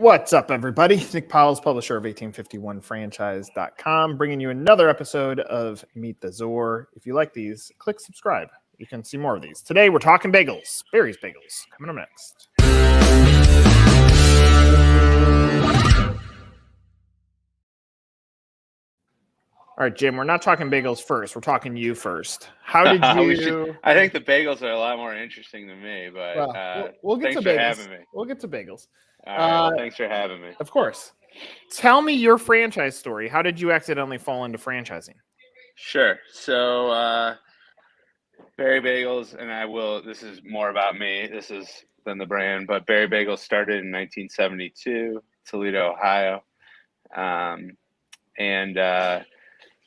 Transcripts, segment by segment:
What's up, everybody? Nick Powills, publisher of 1851franchise.com, bringing you another episode of Meet the Zor. If you like these, click subscribe. You can see more of these. Today, we're talking bagels. Barry's Bagels. Coming up next. All right, Jim, we're not talking bagels first. We're talking you first. How did you... I think the bagels are a lot more interesting than me, but we'll get thanks to for bagels. having me. We'll get to bagels. All right, well, thanks for having me. Of course. Tell me your franchise story. How did you accidentally fall into franchising? Sure. So, Barry Bagels, and this is more about me. This is than the brand, but Barry Bagels started in 1972, Toledo, Ohio.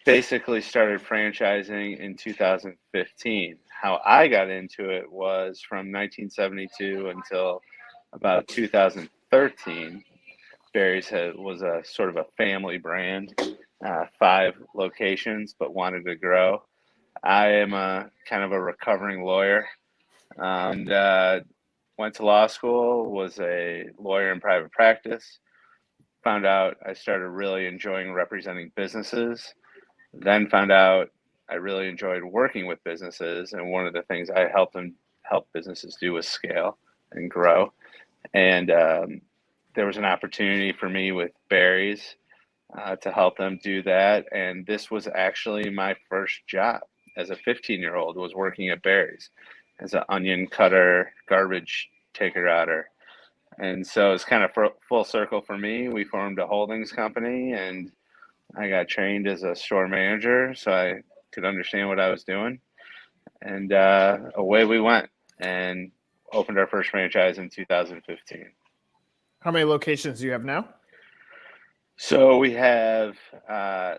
Basically started franchising in 2015. How I got into it was from 1972 until about 2013. Barry's was a sort of a family brand, 5 locations, but wanted to grow. I am a kind of a recovering lawyer, and went to law school, was a lawyer in private practice. Found out I started really enjoying representing businesses. Then found out I really enjoyed working with businesses, and one of the things I help businesses do was scale and grow. And there was an opportunity for me with Barry's to help them do that. And this was actually my first job as a 15-year-old, was working at Barry's as an onion cutter, garbage taker outer. And so it's kind of full circle for me. We formed a holdings company, and I got trained as a store manager so I could understand what I was doing. And away we went and opened our first franchise in 2015. How many locations do you have now? So we have a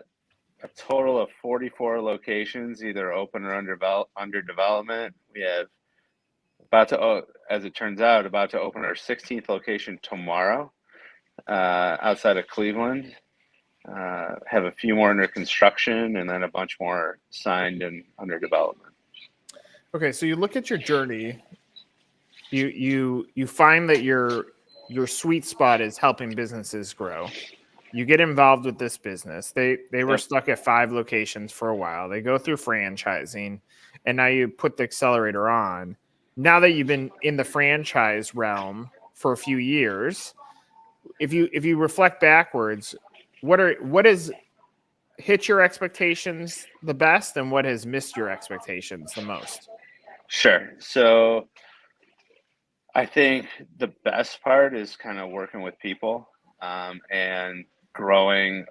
total of 44 locations, either open or under development. We have as it turns out, about to open our 16th location tomorrow outside of Cleveland. Have a few more under construction, and then a bunch more signed and under development. Okay, so you look at your journey. You find that your sweet spot is helping businesses grow. You get involved with this business. They were stuck at 5 locations for a while. They go through franchising, and now you put the accelerator on. Now that you've been in the franchise realm for a few years, if you reflect backwards, what has hit your expectations the best, and what has missed your expectations the most? Sure. So I think the best part is kind of working with people and growing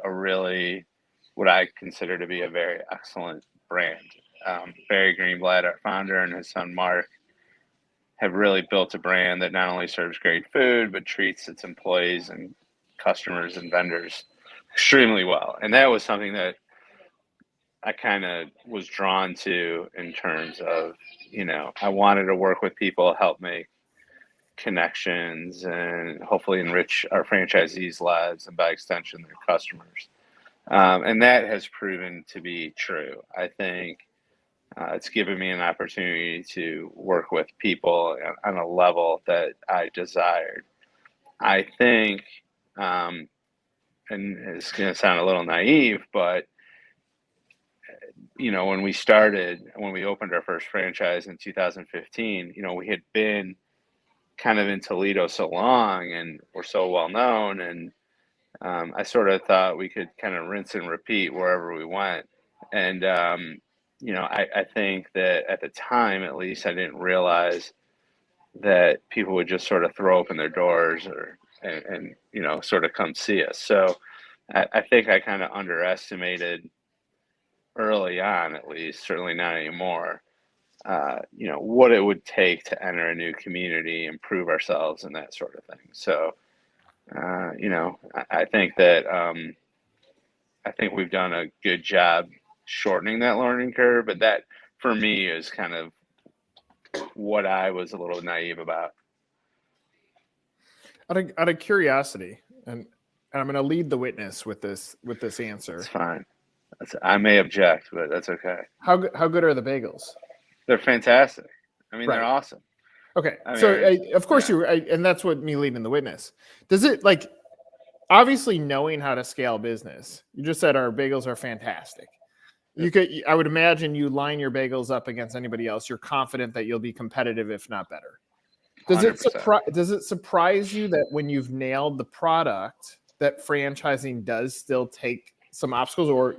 what I consider to be a very excellent brand. Barry Greenblatt, our founder, and his son Mark have really built a brand that not only serves great food, but treats its employees and customers and vendors extremely well. And that was something that I kind of was drawn to in terms of, I wanted to work with people, help make connections, and hopefully enrich our franchisees' lives and by extension their customers. And that has proven to be true. I think it's given me an opportunity to work with people on a level that I desired. I think, and it's going to sound a little naive, but when we opened our first franchise in 2015, we had been kind of in Toledo so long and we're so well known, and I sort of thought we could kind of rinse and repeat wherever we went. And I think that at the time, at least, I didn't realize that people would just sort of throw open their doors and sort of come see us. So I think I kind of underestimated early on, at least, certainly not anymore, what it would take to enter a new community, improve ourselves, and that sort of thing. So, I think that I think we've done a good job shortening that learning curve, but that for me is kind of what I was a little naive about. Out of curiosity, and I'm going to lead the witness with this answer. It's fine. I may object, but that's okay. How good are the bagels? They're fantastic. I mean, Right. They're awesome. Okay, of course and that's what me leading the witness. Does it, like, obviously knowing how to scale business. You just said our bagels are fantastic. I would imagine you line your bagels up against anybody else. You're confident that you'll be competitive, if not better. Does 100%. it surprise you that when you've nailed the product, that franchising does still take some obstacles, or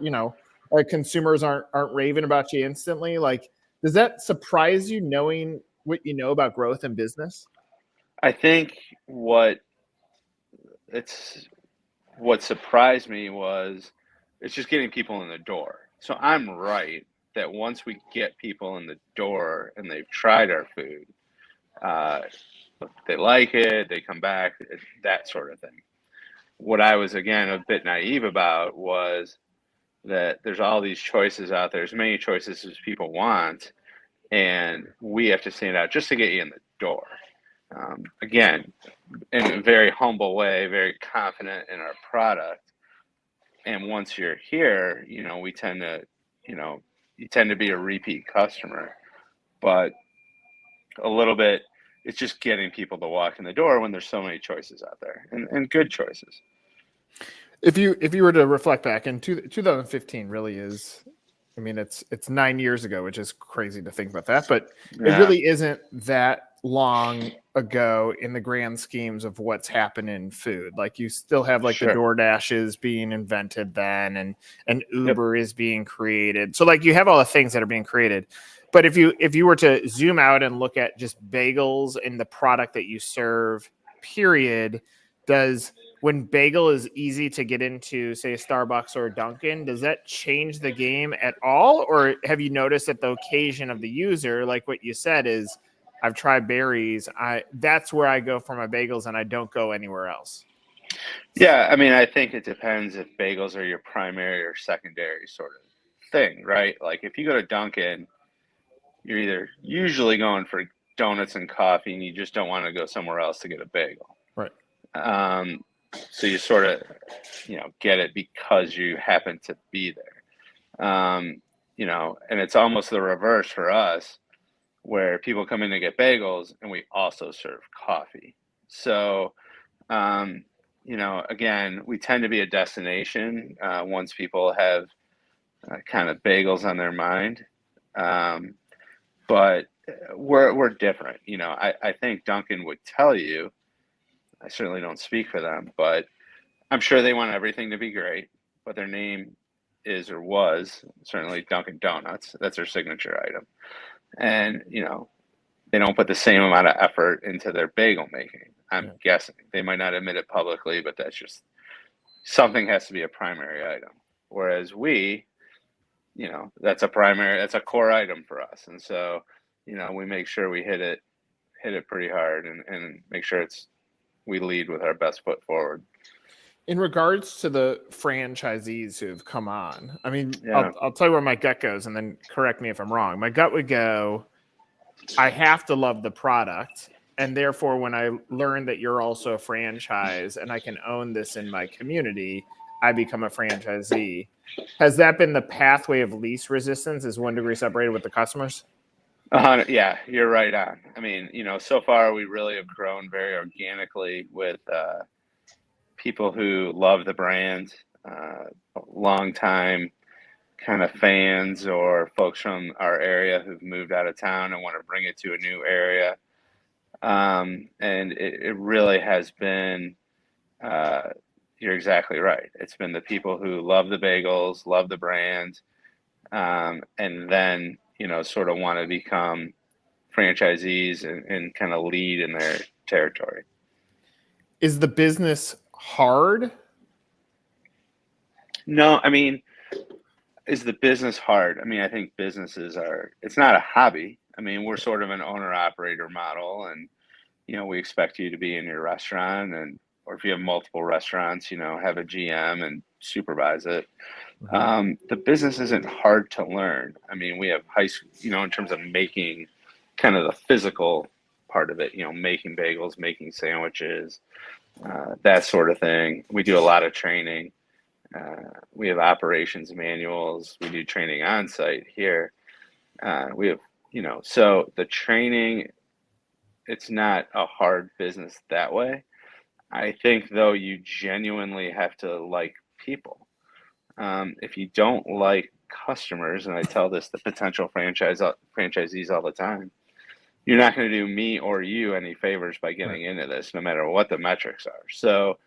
like consumers aren't raving about you instantly? Like, does that surprise you knowing what you know about growth and business? I think it's what surprised me was it's just getting people in the door. So I'm right that once we get people in the door and they've tried our food, uh, they like it, they come back, that sort of thing. What I was, again, a bit naive about was that there's all these choices out there, as many choices as people want, and we have to stand out just to get you in the door. Again, in a very humble way, very confident in our product. And once you're here, we tend to, you tend to be a repeat customer. But a little bit, it's just getting people to walk in the door when there's so many choices out there, and good choices. If you were to reflect back, and 2015 really is, I mean, it's 9 years ago, which is crazy to think about that, but it Yeah, really isn't that long ago in the grand schemes of what's happened in food. Like, you still have like the sure. DoorDash is being invented then, and Yep. Uber is being created. So like you have all the things that are being created. But if you were to zoom out and look at just bagels and the product that you serve, period, does when bagel is easy to get into, say, a Starbucks or a Dunkin', does that change the game at all? Or have you noticed that the occasion of the user, like what you said, is I've tried Barry's, that's where I go for my bagels and I don't go anywhere else? Yeah, I mean, I think it depends if bagels are your primary or secondary sort of thing, right? Like if you go to Dunkin', you're either usually going for donuts and coffee, and you just don't want to go somewhere else to get a bagel. Right. Um, so you sort of, get it because you happen to be there. And it's almost the reverse for us, where people come in to get bagels and we also serve coffee. So, again, we tend to be a destination once people have kind of bagels on their mind. Um, but we're different. I think Duncan would tell you. I certainly don't speak for them, but I'm sure they want everything to be great. But their name is or was certainly Dunkin' Donuts. That's their signature item, and they don't put the same amount of effort into their bagel making. I'm Yeah. guessing they might not admit it publicly, but that's just something has to be a primary item. Whereas that's a core item for us, and so we make sure we hit it pretty hard, and make sure we lead with our best foot forward. In regards to the franchisees who've come on, I mean, Yeah. I'll tell you where my gut goes, and then correct me if I'm wrong. My gut would go, I have to love the product. And therefore, when I learn that you're also a franchise and I can own this in my community, I become a franchisee. Has that been the pathway of least resistance? Is 1 degree separated with the customers? Yeah, you're right on. I mean, so far we really have grown very organically with people who love the brand, long time kind of fans, or folks from our area who've moved out of town and want to bring it to a new area. And it really has been, uh, you're exactly right. It's been the people who love the bagels, love the brand, and then, sort of want to become franchisees and kind of lead in their territory. Is the business hard? No, I mean, is the business hard? I mean, I think it's not a hobby. I mean, we're sort of an owner operator model, and, we expect you to be in your restaurant, or if you have multiple restaurants, have a GM and supervise it. Mhm. The business isn't hard to learn. I mean, we have high school, in terms of making kind of the physical part of it, making bagels, making sandwiches, that sort of thing. We do a lot of training. We have operations manuals. We do training on site here. We have, so the training, it's not a hard business that way. I think though you genuinely have to like people. If you don't like customers, and I tell this to potential franchisees all the time, you're not going to do me or you any favors by getting into this, no matter what the metrics are. So,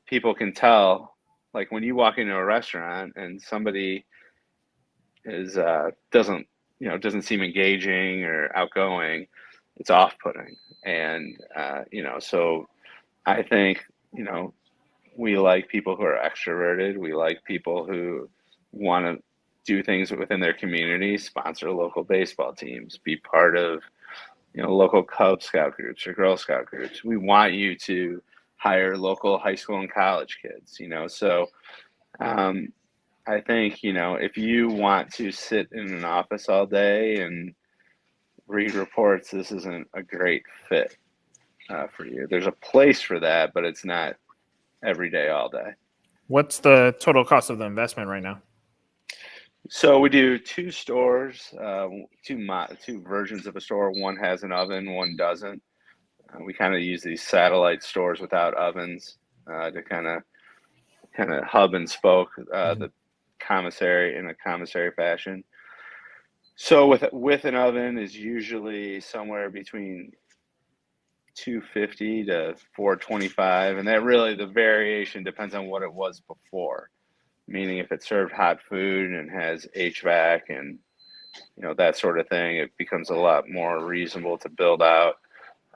people can tell, like when you walk into a restaurant and somebody is doesn't seem engaging or outgoing, it's off-putting. And so I think we like people who are extroverted. We like people who want to do things within their community, sponsor local baseball teams, be part of local Cub Scout groups or Girl Scout groups. We want you to hire local high school and college kids. So I think if you want to sit in an office all day and read reports, this isn't a great fit for you. There's a place for that, but it's not every day, all day. What's the total cost of the investment right now? So we do 2 stores, two versions of a store. One has an oven, one doesn't. We kind of use these satellite stores without ovens to kind of hub and spoke the commissary in a commissary fashion. So with an oven is usually somewhere between $250 to $425, and that really, the variation depends on what it was before. Meaning, if it served hot food and has HVAC and that sort of thing, it becomes a lot more reasonable to build out.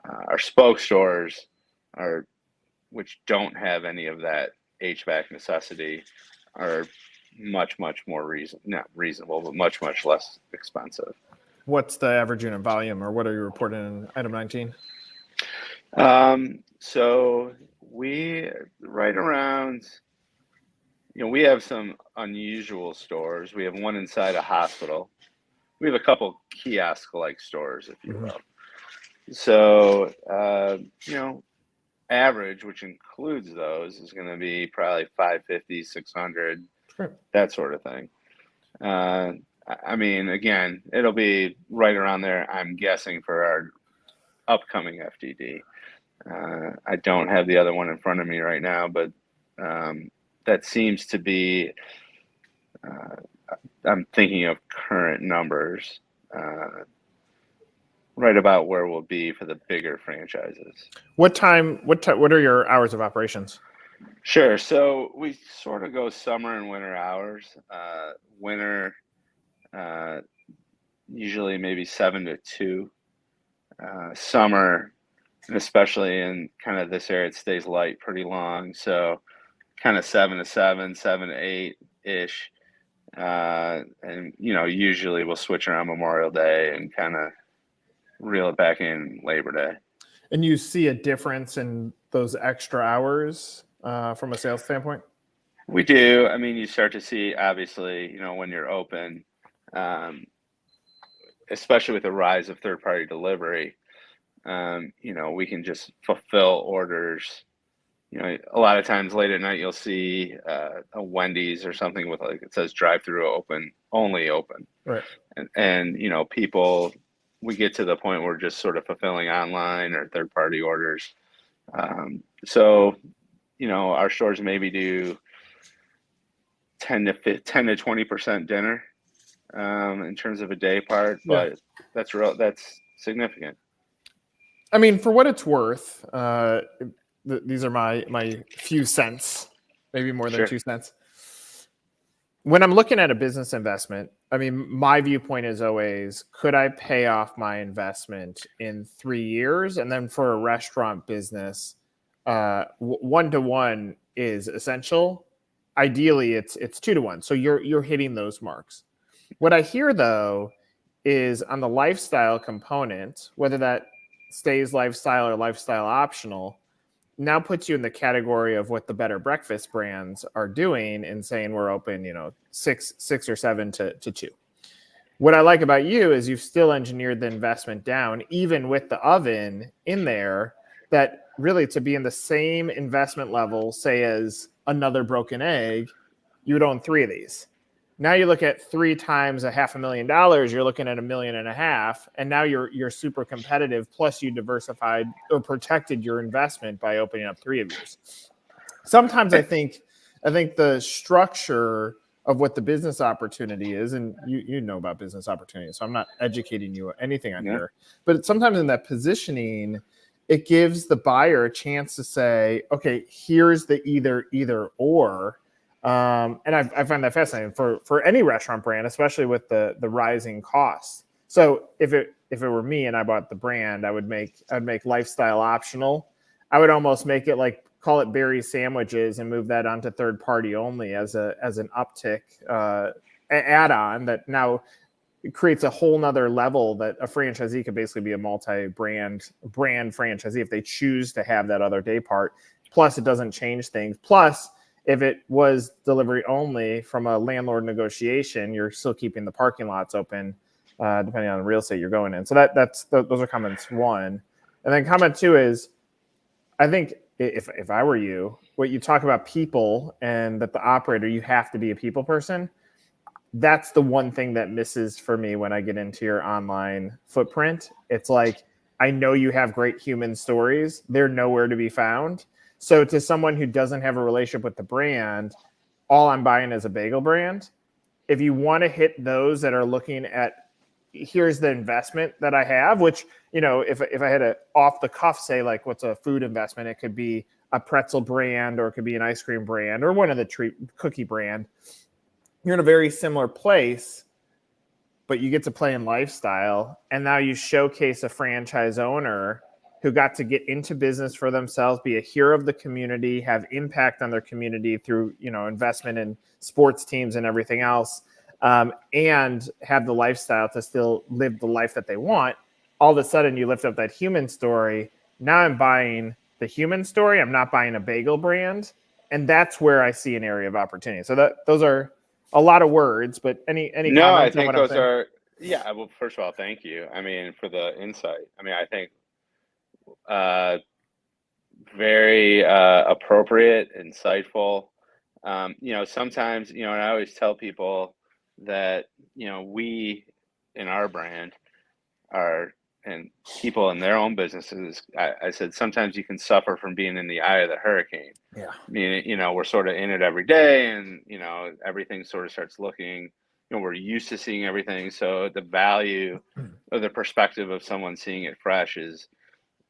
Our spoke stores which don't have any of that HVAC necessity, are much more not reasonable, but much less expensive. What's the average unit volume, or what are you reporting in item 19? So we right around, we have some unusual stores. We have one inside a hospital. We have a couple kiosk-like stores, if you will. So, average, which includes those, is going to be probably 550, 600, that sort of thing. I mean, again, it'll be right around there, I'm guessing, for our upcoming FDD. I don't have the other one in front of me right now, but that seems to be, I'm thinking of current numbers, right about where we'll be for the bigger franchises. What are your hours of operations? Sure. So we sort of go summer and winter hours. Winter, usually maybe 7 to 2. Summer, and especially in kind of this area, it stays light pretty long. So kind of 7 to 7, 7 to 8-ish. And, usually we'll switch around Memorial Day and kind of reel it back in Labor Day. And you see a difference in those extra hours from a sales standpoint? We do. I mean, you start to see, obviously, when you're open, especially with the rise of third-party delivery, we can just fulfill orders. A lot of times late at night, you'll see a Wendy's or something with, like, it says drive-through open, only open. Right. And people, we get to the point where we're just sort of fulfilling online or third-party orders. So, our stores maybe do 10 to 20% dinner in terms of a day part, but that's significant. I mean, for what it's worth, these are my few cents, maybe more than 2 cents. When I'm looking at a business investment, I mean, my viewpoint is always, could I pay off my investment in 3 years? And then for a restaurant business, 1-to-1 is essential. Ideally, it's 2-to-1. So you're hitting those marks. What I hear, though, is on the lifestyle component, whether that stays lifestyle or lifestyle optional, now puts you in the category of what the better breakfast brands are doing and saying we're open, 6 or 7 to 2. What I like about you is you've still engineered the investment down, even with the oven in there, that really to be in the same investment level, say, as another Broken Egg, you would own 3 of these. Now you look at 3 times $500,000, you're looking at $1.5 million, and now you're super competitive. Plus, you diversified or protected your investment by opening up 3 of yours. Sometimes I think the structure of what the business opportunity is, and you know about business opportunities, so I'm not educating you anything on here, but sometimes in that positioning, it gives the buyer a chance to say, okay, here's the either or. And I find that fascinating for any restaurant brand, especially with the rising costs. So if it were me and I bought the brand, I'd make lifestyle optional. I would almost make it like, call it Barry sandwiches and move that onto third party only as an uptick add-on that now it creates a whole nother level that a franchisee could basically be a multi-brand franchisee if they choose to have that other day part. Plus, it doesn't change things. Plus, if it was delivery only from a landlord negotiation, you're still keeping the parking lots open, depending on the real estate you're going in. So those are comments 1. And then comment 2 is, I think if I were you, what you talk about people and that the operator, you have to be a people person. That's the one thing that misses for me when I get into your online footprint. It's like, I know you have great human stories. They're nowhere to be found. So to someone who doesn't have a relationship with the brand, all I'm buying is a bagel brand. If you want to hit those that are looking at, here's the investment that I have, which, if I had a off the cuff say, like, what's a food investment? It could be a pretzel brand, or it could be an ice cream brand, or one of the treat cookie brand. You're in a very similar place, but you get to play in lifestyle. And now you showcase a franchise owner who got to get into business for themselves, be a hero of the community, have impact on their community through, investment in sports teams and everything else. And have the lifestyle to still live the life that they want. All of a sudden you lift up that human story. Now I'm buying the human story. I'm not buying a bagel brand. And that's where I see an area of opportunity. So those are a lot of words, but any No, comments I on think what I'm those saying? are, yeah. Well, first of all, thank you. I mean, for the insight. I mean, I think very appropriate, insightful. Sometimes, and I always tell people that, we in our brand are, and people in their own businesses, I said, sometimes you can suffer from being in the eye of the hurricane. Yeah. I mean, we're sort of in it every day, and, everything sort of starts looking, we're used to seeing everything. So the value or the perspective of someone seeing it fresh is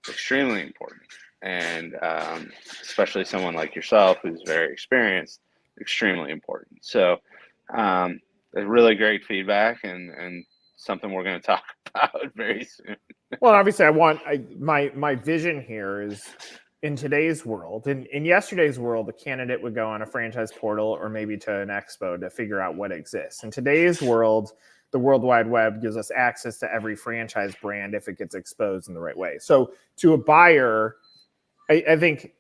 extremely important. And especially someone like yourself who's very experienced, extremely important. So really great feedback, and something we're going to talk about very soon. Well, obviously my vision here is, in today's world, in yesterday's world, a candidate would go on a franchise portal or maybe to an expo to figure out what exists. In today's world, the World Wide Web gives us access to every franchise brand if it gets exposed in the right way. So to a buyer, I think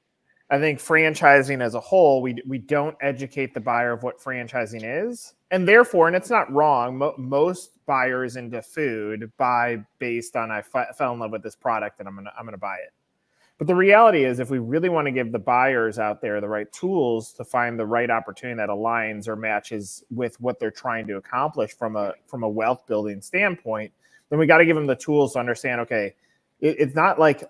franchising as a whole, we don't educate the buyer of what franchising is, and therefore, and it's not wrong, most buyers into food buy based on, I fell in love with this product and I'm gonna buy it. But the reality is, if we really want to give the buyers out there the right tools to find the right opportunity that aligns or matches with what they're trying to accomplish from a wealth building standpoint, then we got to give them the tools to understand, okay, it's not like,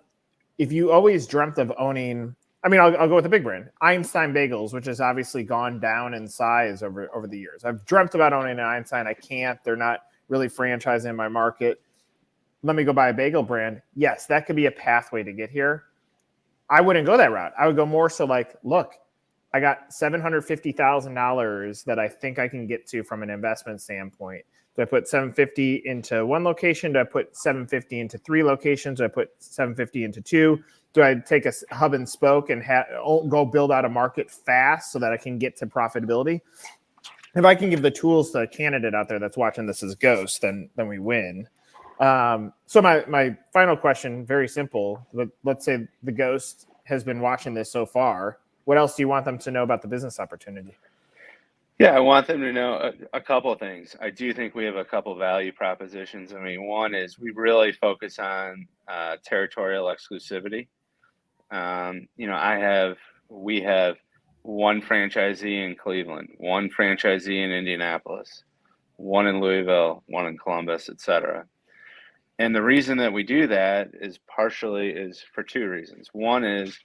if you always dreamt of owning, I mean, I'll go with the big brand, Einstein Bagels, which has obviously gone down in size over the years. I've dreamt about owning an Einstein. I can't. They're not really franchising in my market. Let me go buy a bagel brand. Yes, that could be a pathway to get here. I wouldn't go that route. I would go more so like, look, I got $750,000 that I think I can get to from an investment standpoint. Do I put $750 into one location? Do I put $750 into 3 locations? Do I put $750 into 2? Do I take a hub and spoke and go build out a market fast so that I can get to profitability? If I can give the tools to a candidate out there that's watching this as Ghost, then we win. So my final question, very simple. Let's say the Ghost has been watching this so far. What else do you want them to know about the business opportunity? Yeah, I want them to know a couple of things. I do think we have a couple value propositions. I mean, one is we really focus on territorial exclusivity. We have one franchisee in Cleveland, one franchisee in Indianapolis, one in Louisville, one in Columbus, etc. And the reason that we do that is partially is for two reasons. One is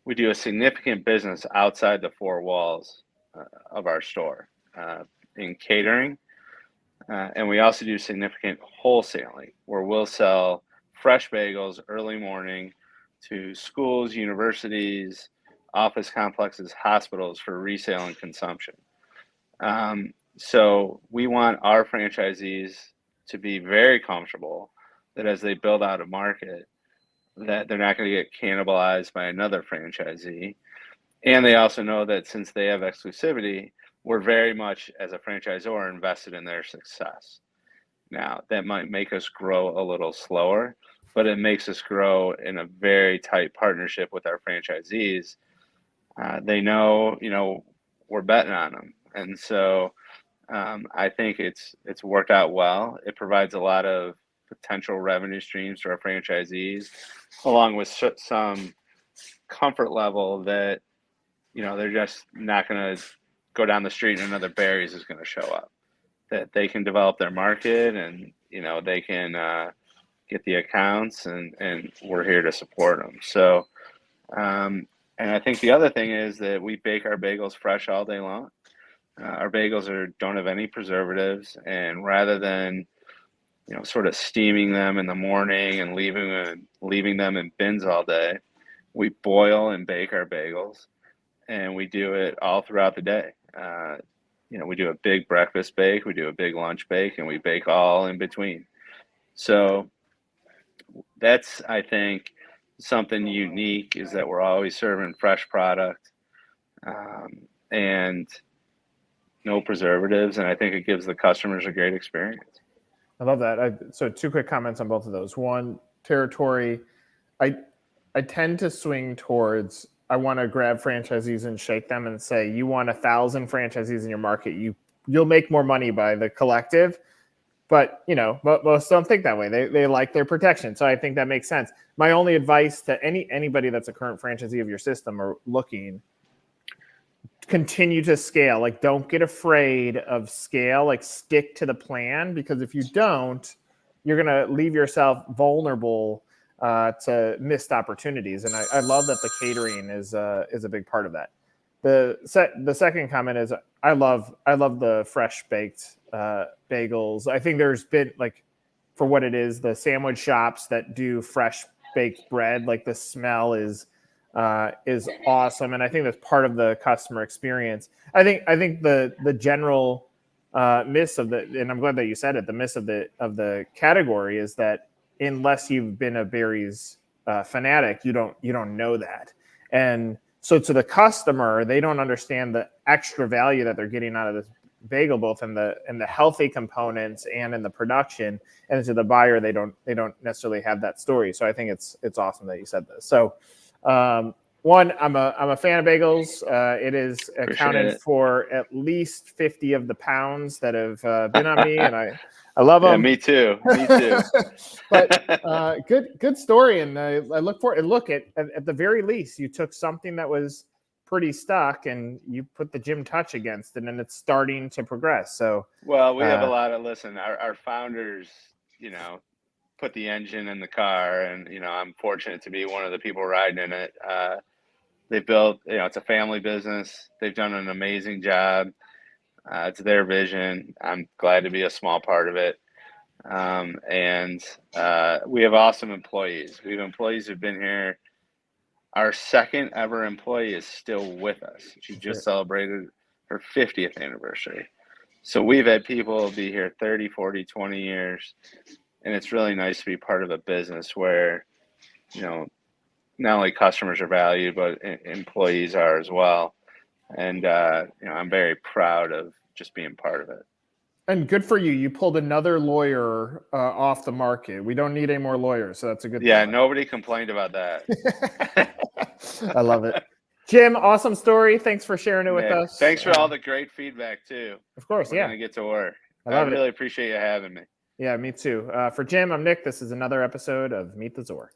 we do a significant business outside the four walls of our store in catering. And we also do significant wholesaling where we'll sell fresh bagels early morning to schools, universities, office complexes, hospitals for resale and consumption. So we want our franchisees to be very comfortable that as they build out a market, that they're not going to get cannibalized by another franchisee. And they also know that since they have exclusivity, we're very much, as a franchisor, invested in their success. Now, that might make us grow a little slower, but it makes us grow in a very tight partnership with our franchisees. They know, we're betting on them. And so I think it's worked out well. It provides a lot of potential revenue streams to our franchisees, along with some comfort level that, they're just not going to go down the street and another Barry's is going to show up. That they can develop their market and, they can get the accounts and we're here to support them. So, and I think the other thing is that we bake our bagels fresh all day long. Our bagels don't have any preservatives, and rather than sort of steaming them in the morning and leaving them in bins all day, we boil and bake our bagels, and we do it all throughout the day. We do a big breakfast bake, we do a big lunch bake, and we bake all in between. So that's, I think, something unique is that we're always serving fresh product and no preservatives, and I think it gives the customers a great experience. I love that. So two quick comments on both of those. One, territory, I tend to swing towards, I want to grab franchisees and shake them and say, you want 1,000 franchisees in your market, you'll make more money by the collective. But most don't think that way. They like their protection. So I think that makes sense. My only advice to anybody that's a current franchisee of your system or looking, continue to scale. Like, don't get afraid of scale. Like, stick to the plan, because if you don't, you're going to leave yourself vulnerable to missed opportunities. And I love that the catering is a big part of that. The second comment is I love the fresh baked bagels. I think there's been, like, for what it is, the sandwich shops that do fresh baked bread, like, the smell is awesome, and I think that's part of the customer experience. I think the general miss of and I'm glad that you said it, the miss of the category is that unless you've been a Barry's fanatic, you don't know that. And so to the customer, they don't understand the extra value that they're getting out of this bagel, both in the healthy components and in the production. And to the buyer, they don't necessarily have that story. So I think it's awesome that you said this. So one, I'm a fan of bagels. It is accounted for at least 50 of the pounds that have been on me, and I love them. Yeah, me too. But good story, and I look for it. Look, at the very least, you took something that was pretty stuck and you put the gym touch against it, and it's starting to progress. So well, we have a lot of our founders, put the engine in the car, and I'm fortunate to be one of the people riding in it. They built, it's a family business. They've done an amazing job. It's their vision. I'm glad to be a small part of it. And we have awesome employees. We have employees who've been here. Our second ever employee is still with us. She just celebrated her 50th anniversary. So we've had people be here 30, 40, 20 years. And it's really nice to be part of a business where, not only customers are valued, but employees are as well. And, I'm very proud of just being part of it. And good for you. You pulled another lawyer off the market. We don't need any more lawyers. So that's a good Yeah, thing. Nobody complained about that. I love it. Jim, awesome story. Thanks for sharing it with us. Thanks for all the great feedback, too. Of course, We're going to get to work. I really appreciate you having me. Yeah, me too. For Jim, I'm Nick. This is another episode of Meet the Zor.